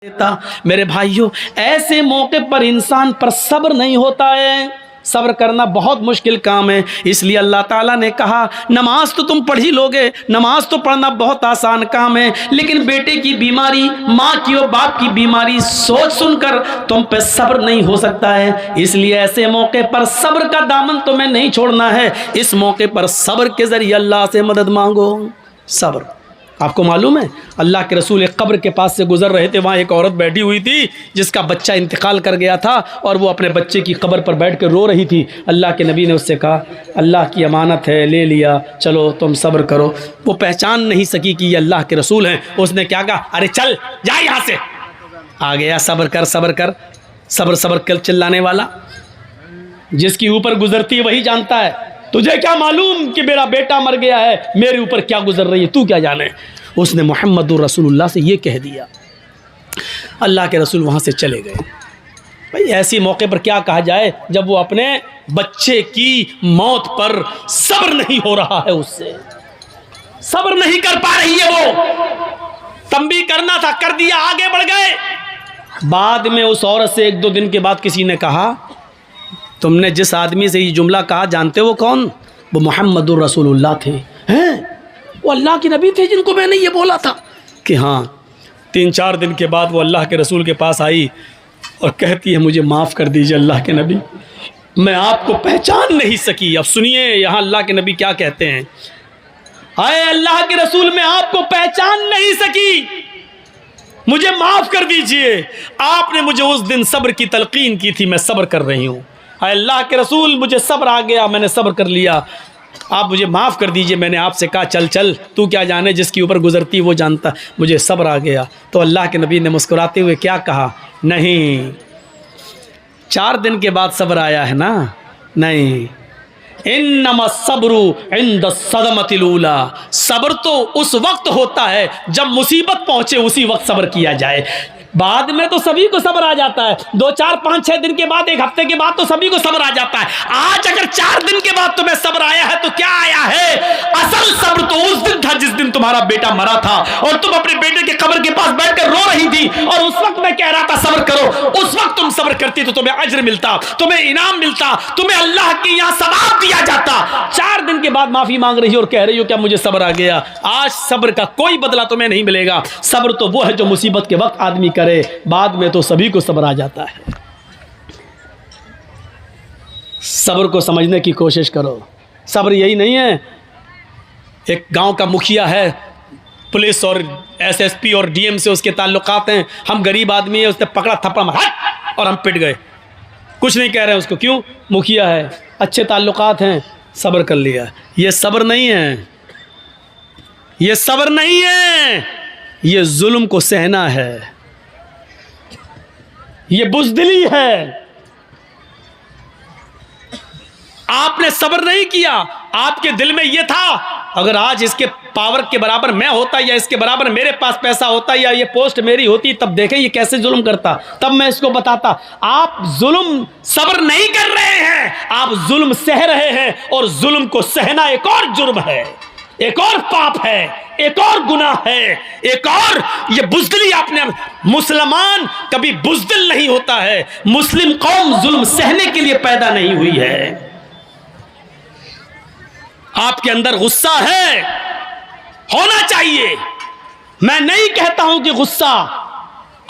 मेरे भाइयों, ऐसे मौके पर इंसान पर सब्र नहीं होता है। सब्र करना बहुत मुश्किल काम है। इसलिए अल्लाह ताला ने कहा, नमाज तो तुम पढ़ ही लोगे, नमाज तो पढ़ना बहुत आसान काम है, लेकिन बेटे की बीमारी, माँ की और बाप की बीमारी सोच सुनकर तुम पे सब्र नहीं हो सकता है। इसलिए ऐसे मौके पर सब्र का दामन तुम्हें नहीं छोड़ना है। इस मौके पर सब्र के जरिए अल्लाह से मदद मांगो। सब्र, आपको मालूम है अल्लाह के रसूल एक कब्र के पास से गुजर रहे थे। वहाँ एक औरत बैठी हुई थी जिसका बच्चा इंतकाल कर गया था और वो अपने बच्चे की कब्र पर बैठ कर रो रही थी। अल्लाह के नबी ने उससे कहा, अल्लाह की अमानत है, ले लिया, चलो तुम सब्र करो। वो पहचान नहीं सकी कि ये अल्लाह के रसूल हैं। उसने क्या कहा, अरे चल जा यहाँ से। आ गया, सब्र कर सब्र कर, सब्र सब्र कर चिल्लाने वाला। जिसकी ऊपर गुजरती है वही जानता है। तुझे क्या मालूम कि मेरा बेटा मर गया है, मेरे ऊपर क्या गुजर रही है, तू क्या जाने। उसने मुहम्मदुर रसूलुल्लाह से ये कह दिया। अल्लाह के रसूल वहाँ से चले गए। भाई ऐसी मौके पर क्या कहा जाए जब वो अपने बच्चे की मौत पर सब्र नहीं हो रहा है, उससे सब्र नहीं कर पा रही है। वो तंबी करना था, कर दिया, आगे बढ़ गए। बाद में उस औरत से एक दो दिन के बाद किसी ने कहा, तुमने जिस आदमी से ये जुमला कहा जानते हो कौन? वो मुहम्मदुर रसूलुल्लाह थे। हैं? वो अल्लाह के नबी थे जिनको मैंने ये बोला था कि हाँ। 3-4 दिन के बाद वो अल्लाह के रसूल के पास आई और कहती है, मुझे माफ़ कर दीजिए अल्लाह के नबी, मैं आपको पहचान नहीं सकी। अब सुनिए यहाँ अल्लाह के नबी क्या कहते हैं, आए अल्लाह के रसूल, मैं आपको पहचान नहीं सकी, मुझे माफ़ कर दीजिए। आपने मुझे उस दिन सब्र की तलकीन की थी, मैं सब्र कर रही हूँ। अल्लाह के रसूल, मुझे सब्र आ गया, मैंने सब्र कर लिया, आप मुझे माफ़ कर दीजिए। मैंने आपसे कहा चल चल, तू क्या जाने, जिसके ऊपर गुजरती वो जानता, मुझे सब्र आ गया। तो अल्लाह के नबी ने मुस्कुराते हुए क्या कहा, नहीं, 4 दिन के बाद सब्र आया है ना, नहीं, इन्नमा सब्रु इंद सदमतिल ऊला, सब्र तो उस वक्त होता है जब मुसीबत पहुंचे, उसी वक्त सब्र किया जाए। बाद में तो सभी को सब्र आ जाता है, 2, 4, 5, 6 दिन के बाद, 1 हफ्ते के बाद तो सभी को सब्र आ जाता है। आज अगर 4 दिन के बाद तुम्हें सब्र आया है तो क्या आया है? असल सब्र तो उस दिन था जिस दिन तुम्हारा बेटा मरा था और तुम अपने बेटे के कब्र के पास बैठकर रो रही थी और उस वक्त मैं कह रहा था सब्र करो। उस वक्त तुम सब्र करती तो तुम्हें अज्र मिलता, तुम्हें इनाम मिलता, तुम्हें अल्लाह के यहाँ सवाब दिया जाता। 4 दिन के बाद माफी मांग रही हो और कह रही हो क्या मुझे सब्र आ गया। आज सब्र का कोई बदला तुम्हें नहीं मिलेगा। सब्र तो वो है जो मुसीबत के वक्त आदमी करे, बाद में तो सभी को सब्र आ जाता है। सब्र को समझने की कोशिश करो। सब्र यही नहीं है, एक गांव का मुखिया है, पुलिस और एसएसपी और डीएम से उसके ताल्लुकात हैं, हम गरीब आदमी है, उसने पकड़ा, थप्पड़ मारा और हम पिट गए, कुछ नहीं कह रहे हैं उसको, क्यों? मुखिया है, अच्छे ताल्लुकात हैं, सब्र कर लिया। ये सब्र नहीं है, ये सब्र नहीं है, ये जुल्म को सहना है, ये बुज़दिली है। आपने सब्र नहीं किया, आपके दिल में यह था अगर आज इसके पावर के बराबर मैं होता या इसके बराबर मेरे पास पैसा होता या ये पोस्ट मेरी होती, तब देखें ये कैसे जुल्म करता, तब मैं इसको बताता। आप जुल्म सब्र नहीं कर रहे हैं, आप जुल्म सह रहे हैं और जुल्म को सहना एक और जुर्म है, एक और पाप है, एक और गुनाह है, एक और ये बुज़दिली। आपने, मुसलमान कभी बुज़दिल नहीं होता है, मुस्लिम कौम जुल्म सहने के लिए पैदा नहीं हुई है। आपके अंदर गुस्सा है, होना चाहिए। मैं नहीं कहता हूं कि गुस्सा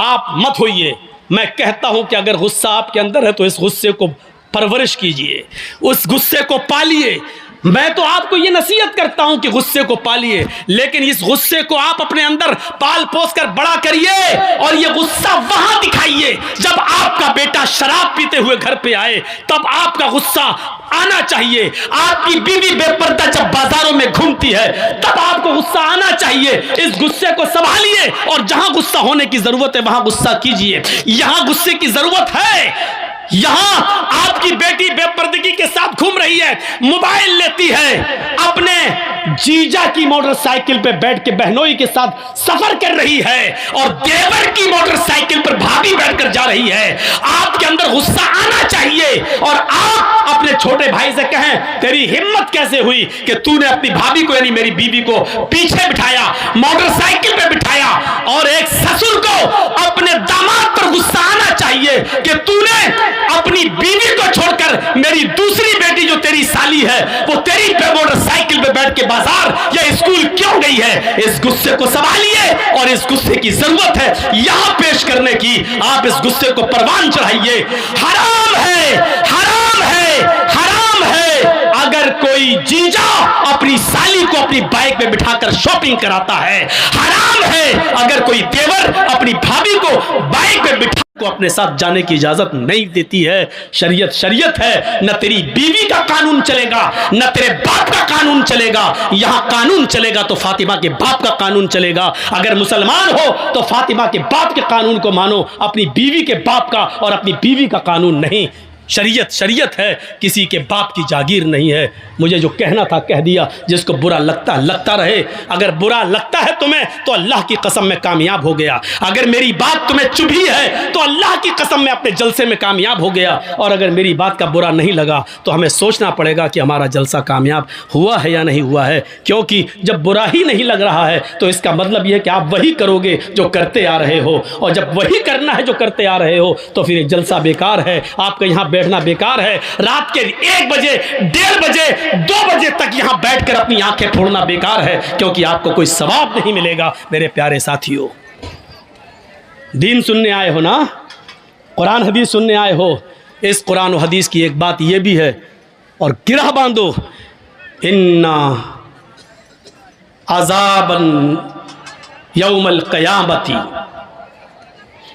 आप मत होइए, मैं कहता हूं कि अगर गुस्सा आपके अंदर है तो इस गुस्से को परवरिश कीजिए, उस गुस्से को पालिए। मैं तो आपको ये नसीहत करता हूं कि गुस्से को पालिए, लेकिन इस गुस्से को आप अपने अंदर पाल पोस कर बड़ा करिए और ये गुस्सा वहां दिखाइए जब आपका बेटा शराब पीते हुए घर पे आए, तब आपका गुस्सा आना चाहिए। आपकी बीवी बेपर्दा जब बाजारों में घूमती है तब आपको गुस्सा आना चाहिए। इस गुस्से को संभालिए और जहां गुस्सा होने की जरूरत है वहां गुस्सा कीजिए। यहां गुस्से की जरूरत है, यहां आपकी बेटी बेपर्दगी के साथ घूम रही है, मोबाइल लेती है, अपने जीजा की मोटरसाइकिल पे बैठ के बहनोई के साथ सफर कर रही है और देवर की मोटरसाइकिल पर भाभी बैठकर जा रही है। आपके अंदर गुस्सा आना चाहिए और आप अपने छोटे भाई से कहें, तेरी हिम्मत कैसे हुई कि तूने अपनी भाभी को यानी मेरी बीवी को पीछे बिठाया, मोटरसाइकिल पे बिठाया और एक ससुर को अपने चढ़ाइए कि तूने अपनी बीवी को छोड़कर मेरी दूसरी बेटी जो तेरी साली है वो तेरी पे मोटरसाइकिल पे बैठ के बाजार या स्कूल क्यों गई है। इस गुस्से को संभालिए और इस गुस्से की जरूरत है यहां पेश करने की। आप इस गुस्से को परवान चढ़ाइए। हराम है, हराम है, हराम है अगर कोई जीजा अपनी साली को अपनी बाइक में बिठाकर शॉपिंग कराता है। हराम है अगर कोई देवर अपनी भाभी को बाइक में बिठा को अपने साथ जाने की इजाजत नहीं देती है। शरीयत शरीयत है। न तेरी बीवी का कानून चलेगा न तेरे बाप का कानून चलेगा। यहां कानून चलेगा तो फातिमा के बाप का कानून चलेगा। अगर मुसलमान हो तो फातिमा के बाप के कानून को मानो, अपनी बीवी के बाप का और अपनी बीवी का कानून नहीं। शरीयत शरीयत है, किसी के बाप की जागीर नहीं है। मुझे जो कहना था कह दिया। जिसको बुरा लगता लगता रहे। अगर बुरा लगता है तुम्हें तो अल्लाह की कसम में कामयाब हो गया। अगर मेरी बात तुम्हें चुभी है तो अल्लाह की कसम में अपने जलसे में कामयाब हो गया। और अगर मेरी बात का बुरा नहीं लगा तो हमें सोचना पड़ेगा कि हमारा जलसा कामयाब हुआ है या नहीं हुआ है। क्योंकि जब बुरा ही नहीं लग रहा है तो इसका मतलब यह कि आप वही करोगे जो करते आ रहे हो। और जब वही करना है जो करते आ रहे हो तो फिर जलसा बेकार है। आपका यहाँ बैठना बेकार है। रात के 1 बजे 1:30 बजे 2 बजे तक यहां बैठकर अपनी आंखें फोड़ना बेकार है, क्योंकि आपको कोई सवाब नहीं मिलेगा। मेरे प्यारे साथियों, दीन सुनने आए हो ना, कुरान हदीस सुनने आए हो। इस कुरान और हदीस की एक बात यह भी है और गिरह बांधो, इन्ना अज़ाबन यौमल क़यामती,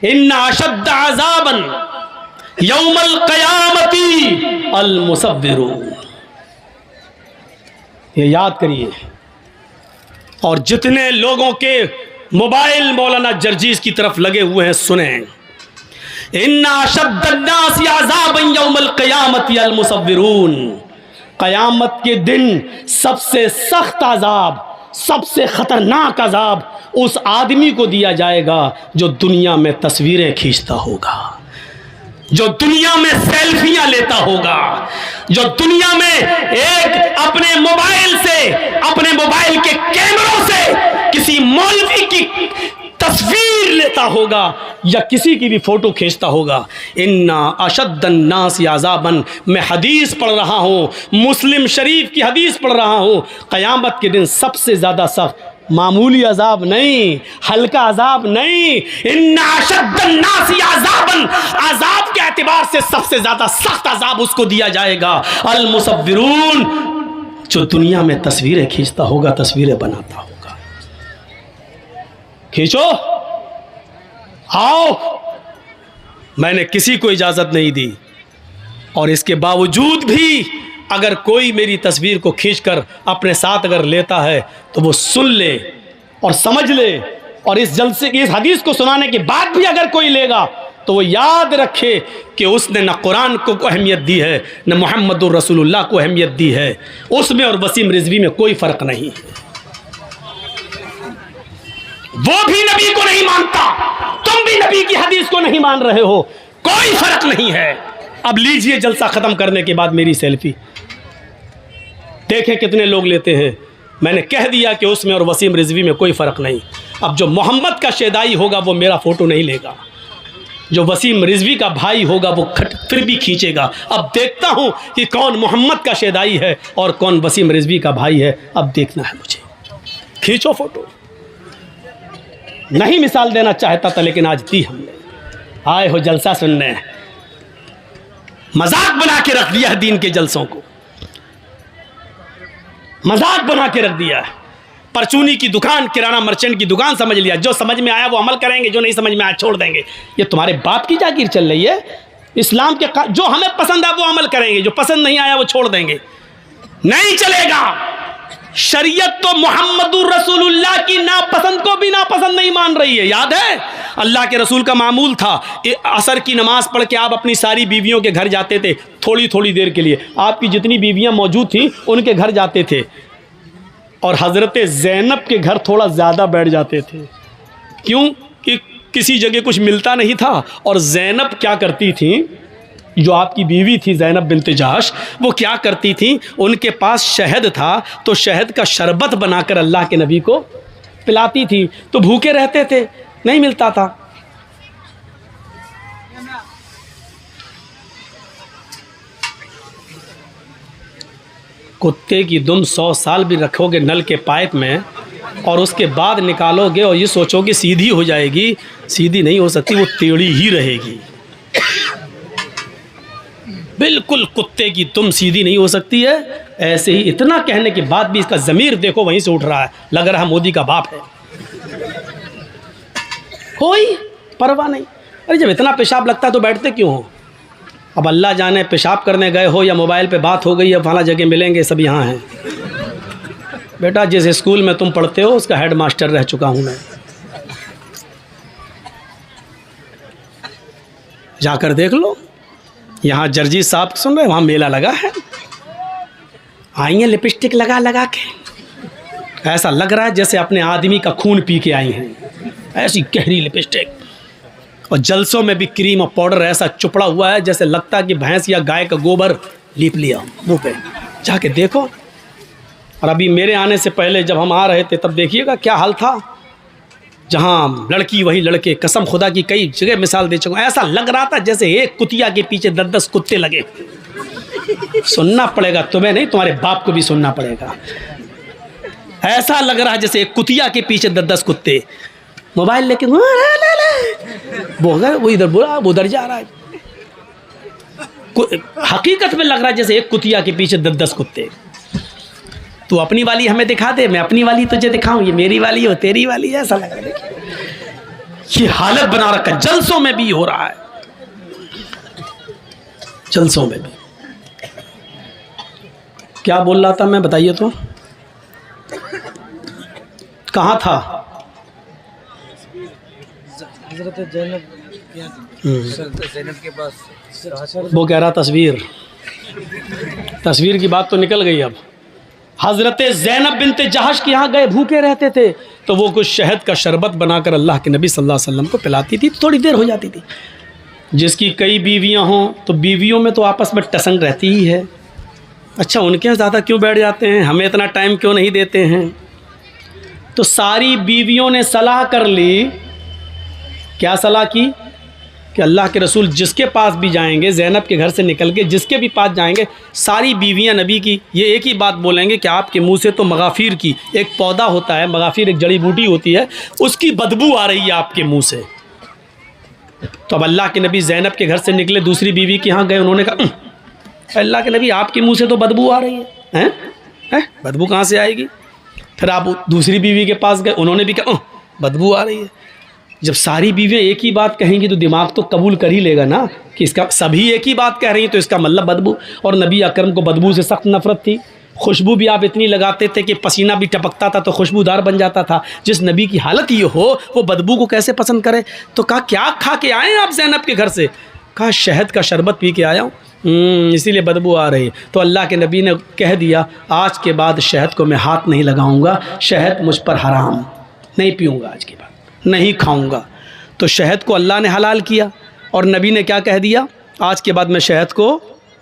इन्ना अशद्द अज़ाबन यौमल क़यामती अल मुसव्विरून। ये याद करिए। और जितने लोगों के मोबाइल मौलाना जर्जीस की तरफ लगे हुए हैं सुने, इन्ना अशद्दन्नासी अज़ाबन यौमल क़यामती अल मुसव्विरून। क़यामत के दिन सबसे सख्त अज़ाब, सबसे खतरनाक अज़ाब उस आदमी को दिया जाएगा जो दुनिया में तस्वीरें खींचता होगा, जो दुनिया में सेल्फियां लेता होगा, जो दुनिया में एक अपने मोबाइल से, अपने मोबाइल के कैमरों से किसी मौलवी की तस्वीर लेता होगा या किसी की भी फोटो खींचता होगा। इन्ना अशद्दन नास अज़ाबन, मैं हदीस पढ़ रहा हूँ, मुस्लिम शरीफ की हदीस पढ़ रहा हूँ। क़यामत के दिन सबसे ज़्यादा सख्त, मामूली अजाब नहीं, हल्का अजाब नहीं, इन्ना अशद्दन नासी अज़ाबन, अजाब के एतबार से सबसे ज्यादा सख्त अजाब उसको दिया जाएगा। अल मुसव्विरून, जो दुनिया में तस्वीरें खींचता होगा, तस्वीरें बनाता होगा। खींचो, आओ, मैंने किसी को इजाजत नहीं दी और इसके बावजूद भी अगर कोई मेरी तस्वीर को खींचकर अपने साथ अगर लेता है तो वो सुन ले और समझ ले। और इस जलसे की इस हदीस को सुनाने के बाद भी अगर कोई लेगा तो वो याद रखे कि उसने न कुरान को अहमियत दी है, न मुहम्मदुर रसूलुल्लाह को अहमियत दी है। उसमें और वसीम रिजवी में कोई फ़र्क नहीं है। वो भी नबी को नहीं मानता, तुम भी नबी की हदीस को नहीं मान रहे हो, कोई फ़र्क नहीं है। अब लीजिए जलसा ख़त्म करने के बाद मेरी सेल्फी देखें कितने लोग लेते हैं। मैंने कह दिया कि उसमें और वसीम रिजवी में कोई फ़र्क नहीं। अब जो मोहम्मद का शेदाई होगा वो मेरा फ़ोटो नहीं लेगा, जो वसीम रिजवी का भाई होगा वो फिर भी खींचेगा। अब देखता हूँ कि कौन मोहम्मद का शेदाई है और कौन वसीम रिजवी का भाई है। अब देखना है मुझे। खींचो फ़ोटो। नहीं मिसाल देना चाहता था लेकिन आज दी हमने। आए हो जलसा सुनने, मजाक बना के रख दिया है दीन के जलसों को, मजाक बना के रख दिया है। परचूनी की दुकान, किराना मर्चेंट की दुकान समझ लिया। जो समझ में आया वो अमल करेंगे, जो नहीं समझ में आया छोड़ देंगे। ये तुम्हारे बाप की जागीर चल रही है। इस्लाम के जो हमें पसंद है वो अमल करेंगे, जो पसंद नहीं आया वो छोड़ देंगे। नहीं चलेगा। शरीयत तो मुहम्मदुर रसूलुल्लाह की नापसंद को भी नापसंद नहीं मान रही है। याद है अल्लाह के रसूल का मामूल था, असर की नमाज पढ़ के आप अपनी सारी बीवियों के घर जाते थे थोड़ी थोड़ी देर के लिए। आपकी जितनी बीवियां मौजूद थीं उनके घर जाते थे और हज़रत ज़ैनब के घर थोड़ा ज़्यादा बैठ जाते थे। क्यों? कि किसी जगह कुछ मिलता नहीं था। और ज़ैनब क्या करती थी, जो आपकी बीवी थी ज़ैनब बिन्त जहश, वो क्या करती थी, उनके पास शहद था तो शहद का शरबत बनाकर अल्लाह के नबी को पिलाती थी। तो भूखे रहते थे, नहीं मिलता था। कुत्ते की दुम 100 साल भी रखोगे नल के पाइप में और उसके बाद निकालोगे और ये सोचोगे सीधी हो जाएगी, सीधी नहीं हो सकती, वो टेढ़ी ही रहेगी। बिल्कुल कुत्ते की दुम सीधी नहीं हो सकती है। ऐसे ही इतना कहने के बाद भी इसका ज़मीर देखो वहीं से उठ रहा है, लग रहा है मोदी का बाप है। कोई परवाह नहीं। अरे जब इतना पेशाब लगता है तो बैठते क्यों हो? अब अल्लाह जाने पेशाब करने गए हो या मोबाइल पे बात हो गई, अब फला जगह मिलेंगे, सब यहाँ हैं। बेटा जिस स्कूल में तुम पढ़ते हो उसका हेड मास्टर रह चुका हूँ मैं, जाकर देख लो। यहाँ जर्जी साहब सुन रहे, वहाँ मेला लगा है, आई हैं लिपस्टिक लगा लगा के, ऐसा लग रहा है जैसे अपने आदमी का खून पी के आई हैं, ऐसी गहरी लिपस्टिक। और जलसों में भी क्रीम और पाउडर ऐसा चुपड़ा हुआ है जैसे लगता है कि भैंस या गाय का गोबर लीप लिया मुंह पे, जाके देखो। और अभी मेरे आने से पहले जब हम आ रहे थे तब देखिएगा क्या हाल था, जहाँ लड़की वही लड़के, कसम खुदा की कई जगह मिसाल दे चुका हूँ, ऐसा लग रहा था जैसे एक कुतिया के पीछे 10-10 कुत्ते लगे। सुनना पड़ेगा तुम्हें नहीं, तुम्हारे बाप को भी सुनना पड़ेगा। ऐसा लग रहा है जैसे एक कुतिया के पीछे 10-10 कुत्ते, मोबाइल लेके वो इधर बोला, वो उधर जा रहा है। हकीकत में लग रहा है जैसे एक कुतिया के पीछे 10-10 कुत्ते। तू अपनी वाली हमें दिखा दे, मैं अपनी वाली तुझे दिखाऊं, ये मेरी वाली हो तेरी वाली है, ऐसा लग रहा है। ये हालत बना रखा, जलसों में भी हो रहा है, जलसों में भी। क्या बोल रहा था मैं, बताइए तो, कहाँ था? हज़रत ज़ैनब के पास। वो कह रहा तस्वीर की बात तो निकल गई। अब हज़रत ज़ैनब बिनते जहश के यहाँ गए, भूखे रहते थे, तो वो कुछ शहद का शरबत बनाकर अल्लाह के नबी सल्लल्लाहु अलैहि वसल्लम को पिलाती थी, तो थोड़ी देर हो जाती थी। जिसकी कई बीवियाँ हों तो बीवियों में तो आपस में टसंग रहती ही है। अच्छा उनके यहाँ ज़्यादा क्यों बैठ जाते हैं, हमें इतना टाइम क्यों नहीं देते हैं? तो सारी बीवियों ने सलाह कर ली, क्या सलाह की कि अल्लाह के रसूल जिसके पास भी जाएंगे, ज़ैनब के घर से निकल के जिसके भी पास जाएंगे, सारी बीवियां नबी की ये एक ही बात बोलेंगे कि आपके मुंह से तो मगाफिर की एक पौधा होता है, मगाफिर एक जड़ी बूटी होती है, उसकी बदबू आ रही है आपके मुंह से। तो अब अल्लाह के नबी ज़ैनब के घर से निकले, दूसरी बीवी के यहाँ गए, उन्होंने कहा अल्लाह के नबी आपके मुँह से तो बदबू आ रही है, बदबू कहाँ से आएगी? फिर आप दूसरी बीवी के पास गए, उन्होंने भी कहा बदबू आ रही है। जब सारी बीवियाँ एक ही बात कहेंगी तो दिमाग तो कबूल कर ही लेगा ना कि इसका सभी एक ही बात कह रही हैं, तो इसका मतलब बदबू। और नबी अकरम को बदबू से सख्त नफरत थी। खुशबू भी आप इतनी लगाते थे कि पसीना भी टपकता था तो खुशबूदार बन जाता था। जिस नबी की हालत ये हो वो बदबू को कैसे पसंद करे? तो कहा क्या खा के आए आप ज़ैनब के घर से? कहा शहद का शरबत पी के आया हूँ, इसीलिए बदबू आ रही है। तो अल्लाह के नबी ने कह दिया आज के बाद शहद को मैं हाथ नहीं लगाऊंगा, शहद मुझ पर हराम, नहीं पीऊँगा आज के बाद, नहीं खाऊंगा। तो शहद को अल्लाह ने हलाल किया और नबी ने क्या कह दिया, आज के बाद मैं शहद को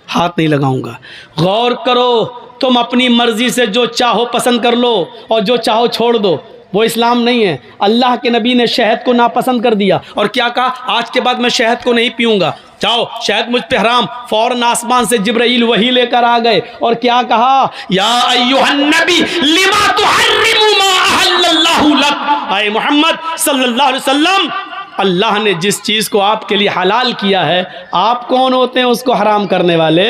हाथ नहीं लगाऊंगा। गौर करो, तुम अपनी मर्जी से जो चाहो पसंद कर लो और जो चाहो छोड़ दो, वो इस्लाम नहीं है। अल्लाह के नबी ने शहद को नापसंद कर दिया और क्या कहा, आज के बाद मैं शहद को नहीं पीऊंगा, जाओ शहद मुझ पे हराम। फौरन आसमान से जिब्राइल वही लेकर आ गए और क्या कहा, या अय्युहन नबी लिमा तुहर्रिमु मा अहल्लल्लाहु लक। आए मोहम्मद सल्लल्लाहु अलैहि वसल्लम, अल्लाह ने जिस चीज़ को आपके लिए हलाल किया है, आप कौन होते हैं उसको हराम करने वाले?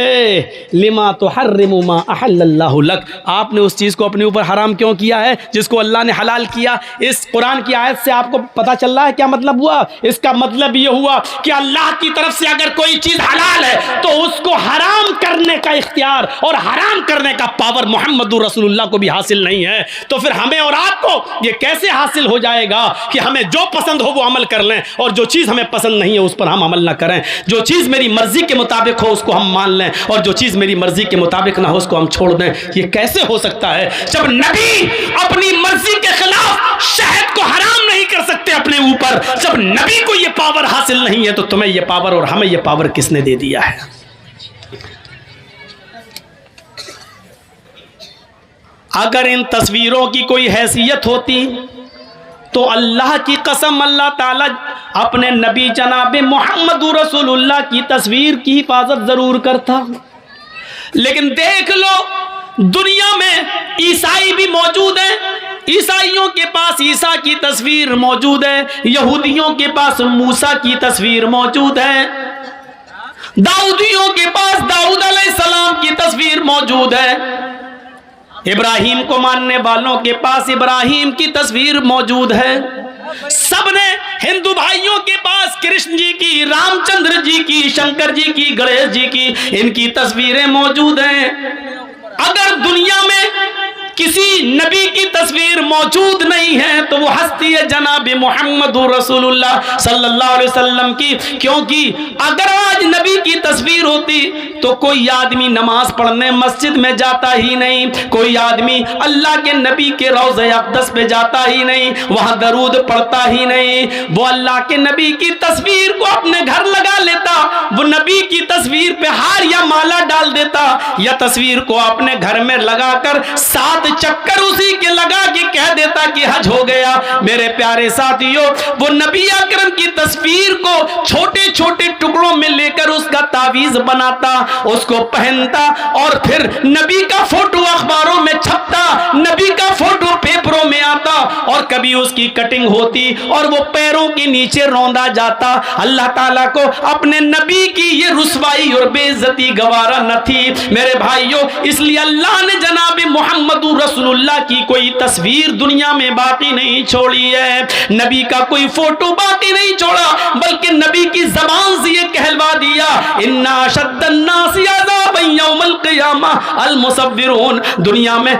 लिमा तुहर्रिमु मा अहल्लल्लाहु लक, आपने उस चीज़ को अपने ऊपर हराम क्यों किया है जिसको अल्लाह ने हलाल किया? इस कुरान की आयत से आपको पता चल रहा है क्या मतलब हुआ? इसका मतलब ये हुआ कि अल्लाह की तरफ से अगर कोई चीज़ हलाल है तो उसको हराम करने का इख्तियार और हराम करने का पावर मोहम्मदुर रसूलुल्लाह को भी हासिल नहीं है। तो फिर हमें और आपको ये कैसे हासिल हो जाएगा कि हमें जो पसंद हो वो अमल कर लें और जो चीज़ हमें पसंद नहीं है उस पर हम अमल ना करें? जो चीज़ मेरी मर्जी के मुताबिक हो उसको हम मान लें और जो चीज़ मेरी मर्जी के मुताबिक ना हो उसको हम छोड़ दें? ये कैसे हो सकता है जब नबी अपनी मर्जी के खिलाफ शहद को हराम नहीं कर सकते अपने ऊपर? जब नबी को ये पावर हासिल नहीं है तो तुम्हें ये पावर और हमें ये पावर किसने दे दिया है? अगर इन तस्वीरों की कोई हैसियत होती तो अल्लाह की कसम अल्लाह ताला अपने नबी जनाब मोहम्मद रसूलुल्लाह की तस्वीर की हिफाजत जरूर करता। लेकिन देख लो, दुनिया में ईसाई भी मौजूद हैं, ईसाइयों के पास ईसा की तस्वीर मौजूद है, यहूदियों के पास मूसा की तस्वीर मौजूद है, दाऊदियों के पास दाऊद अलैहिस्सलाम की तस्वीर मौजूद है, इब्राहिम को मानने वालों के पास इब्राहिम की तस्वीर मौजूद है। सबने हिंदू भाइयों के पास कृष्ण जी की, रामचंद्र जी की, शंकर जी की, गणेश जी की, इनकी तस्वीरें मौजूद हैं। अगर दुनिया में किसी नबी की तस्वीर मौजूद नहीं है तो वो हस्ती है जनाब मोहम्मद रसूलुल्लाह सल्लल्लाहु अलैहि वसल्लम की। क्योंकि अगर आज नबी की तस्वीर होती तो कोई आदमी नमाज पढ़ने मस्जिद में जाता ही नहीं, कोई आदमी अल्लाह के नबी के रोज़े अक़दस पे जाता ही नहीं, वहां दरूद पढ़ता ही नहीं। वो अल्लाह के नबी की तस्वीर को अपने घर लगा लेता, वो नबी की तस्वीर पे हार या माला डाल देता, या तस्वीर को अपने घर में लगाकर 7 चक्कर उसी के लगा के कह देता कि हज हो गया। मेरे प्यारे साथियों, वो नबी अकरम की तस्वीर को छोटे छोटे टुकड़ों में लेकर उसका तावीज बनाता, उसको पहनता, और फिर नबी का फोटो अखबारों में छपता, नबी का फोटो पेपरों में आता, और कभी उसकी कटिंग होती और वो पैरों के नीचे रौंदा जाता। अल्लाह ताला को अपने नबी की ये रुसवाई और बेइज्जती गवारा न थी मेरे भाइयों, इसलिए अल्लाह ने जनाब मोहम्मद रसूलुल्लाह की कोई तस्वीर दुनिया में बाकी नहीं छोड़ी है, नबी का कोई फोटो बाकी नहीं छोड़ा, बल्कि नबी की जबान से ये कहलवा दिया, इन्ना अशद्दन्नासी अज़ाबन यौमल क़ियामा अल मुसव्विरून। दुनिया में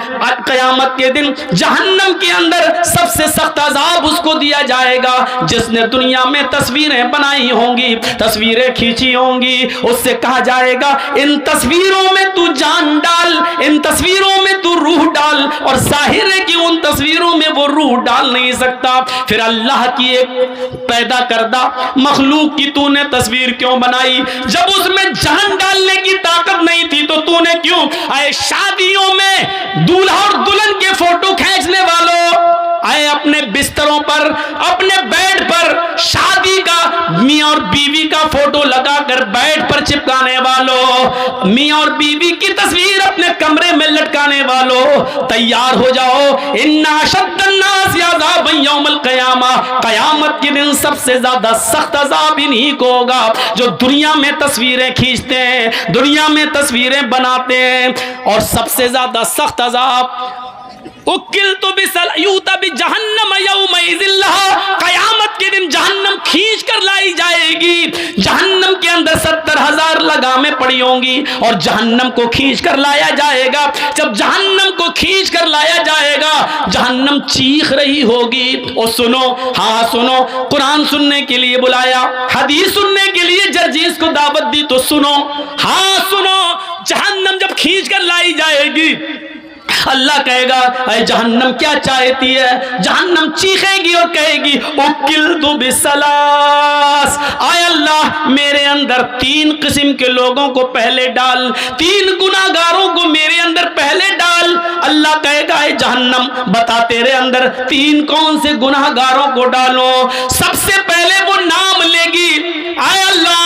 क़यामत के दिन जहन्नम के अंदर सबसे सख्त अज़ाब उसको दिया जाएगा जिसने दुनिया में तस्वीरें बनाई होंगी, तस्वीरें खींची होंगी। उससे कहा जाएगा इन तस्वीरों में तू जान डाल, इन तस्वीरों में तू रूह डाल, और जाहिर है कि उन तस्वीरों में वो रूह डाल नहीं सकता। फिर अल्लाह की एक पैदा करदा मखलूक की तूने तस्वीर क्यों बनाई? जब उसमें जान डालने की ताकत नहीं थी तो तूने क्यों? आए शादियों में दूल्हा और दुल्हन के फोटो खींचने वालों, आए अपने बिस्तरों पर, अपने बेड पर शादी का मियां और बीवी का फोटो लगाकर बेड पर चिपकाने वालों, मियां और बीवी की तस्वीर अपने कमरे में लटकाने वालों, तैयार हो जाओ। इन्ना अशद्दन्नासी अज़ाबन यौमल क़ियामा, क़यामत के दिन सबसे ज्यादा सख्त अज़ाब इन्हीं को होगा जो दुनिया में तस्वीरें खींचते हैं, दुनिया में तस्वीरें बनाते हैं। और सबसे ज्यादा सख्त अज़ाब जहन्नम क़यामत के दिन जहन्नम खींच कर लाई जाएगी। जहन्नम के अंदर 70,000 लगामें पड़ी होंगी और जहन्नम को खींच कर लाया जाएगा। जब जहन्नम को खींच कर लाया जाएगा, जहन्नम चीख रही होगी। और सुनो, हाँ सुनो, कुरान सुनने के लिए बुलाया, हदीस सुनने के लिए जर्जीस को दावत दी, तो सुनो, हाँ सुनो, जहन्नम जब खींच कर लाई जाएगी, अल्लाह कहेगा ऐ जहन्नम क्या चाहती है? जहन्नम चीखेगी और कहेगी उकिल्तु बिसलास, आय अल्लाह मेरे अंदर 3 किस्म के लोगों को पहले डाल, 3 गुनाहगारों को मेरे अंदर पहले डाल। अल्लाह कहेगा ऐ जहन्नम बता तेरे अंदर 3 कौन से गुनाहगारों को डालो? सबसे पहले वो नाम लेगी, आय अल्लाह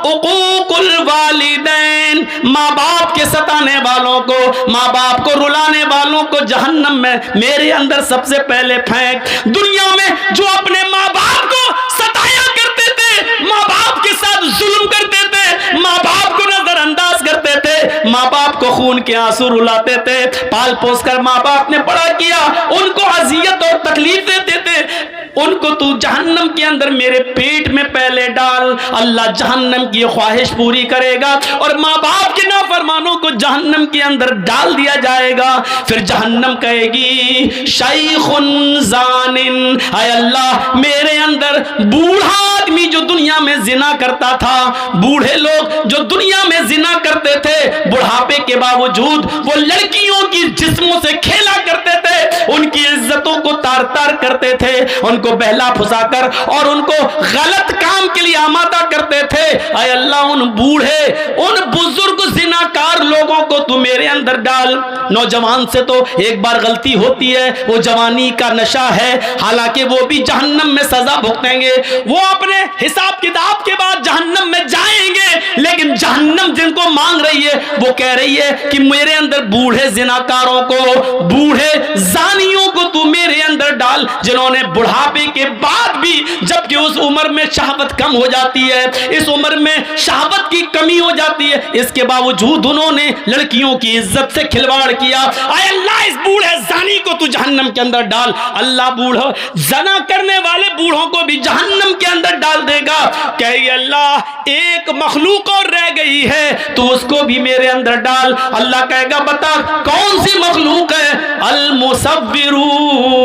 उकूकुल वालिदैन, माँ बाप के सताने वालों को, माँ बाप को रुलाने वालों को जहन्नम में मेरे अंदर सबसे पहले फेंक। दुनिया में जो अपने माँ बाप को सताया करते थे, माँ बाप के साथ जुल्म करते थे, माँ बाप को नजरअंदाज करते थे, माँ बाप को खून के आंसू रुलाते थे, पाल पोस कर माँ बाप ने बड़ा किया, उनको अजियत और तकलीफ देते थे, उनको तू जहन्नम के अंदर मेरे पेट में पहले डाल। अल्लाह जहन्नम की ख्वाहिश पूरी करेगा और माँ बाप के नाफरमानों को जहन्नम के अंदर डाल दिया जाएगा। फिर जहन्नम कहेगी शैखुन जानिन, हाय अल्लाह मेरे अंदर बूढ़ा आदमी जो दुनिया में जिना करता था, बूढ़े लोग जो दुनिया में जिना करते थे, बुढ़ापे के बावजूद वो लड़कियों की जिस्मों से खेला करते थे, उनकी इज्जतों को तार तार करते थे, उनको बहला फुसाकर और उनको गलत काम के लिए आमादा करते थे। आय अल्लाह उन बूढ़े, उन बुजुर्ग जिनाकार लोगों को तू मेरे अंदर डाल। नौजवान से तो एक बार गलती होती है, वो जवानी का नशा है, हालांकि वो भी जहन्नम में सजा भुगतेंगे, वो अपने हिसाब किताब के बाद जहन्नम में जाएंगे। लेकिन जहन्नम जिनको मांग रही है वो कह रही है कि मेरे अंदर बूढ़े जिनाकारों को, बूढ़े जानियों को तू मेरे अंदर डाल, जिन्होंने बुढ़ापे के बाद भी, जबकि उस उम्र में शहावत कम हो जाती है, इस उम्र में शहावत की कमी हो जाती है, इसके बावजूद उन्होंने लड़कियों की इज्जत से खिलवाड़ किया। आए अल्लाह इस बूढ़े जानी को तू जहन्नम के अंदर डाल। अल्लाह बूढ़ा जना करने वाले बूढ़ों को भी जहन्नम के अंदर डाल देगा। कहे अल्लाह एक मखलूक और रह गई है, तो उसको भी मेरे अंदर डाल। अल्लाह कहेगा बता कौन सी मखलूक है? अल मुसव्विरून।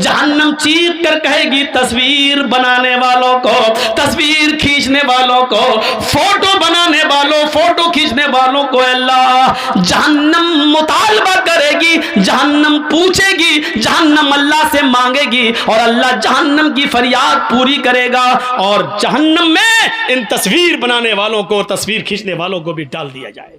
जहन्नम चीख कर कहेगी तस्वीर बनाने वालों को, तस्वीर खींचने वालों को, फोटो बनाने वालों, फोटो खींचने वालों को अल्लाह जहन्नम मुतालबा करेगी, जहन्नम पूछेगी, जहन्नम अल्लाह से मांगेगी और अल्लाह जहन्नम की फरियाद पूरी करेगा और जहन्नम में इन तस्वीर बनाने वालों को, तस्वीर खींचने वालों को भी डाल दिया जाएगा।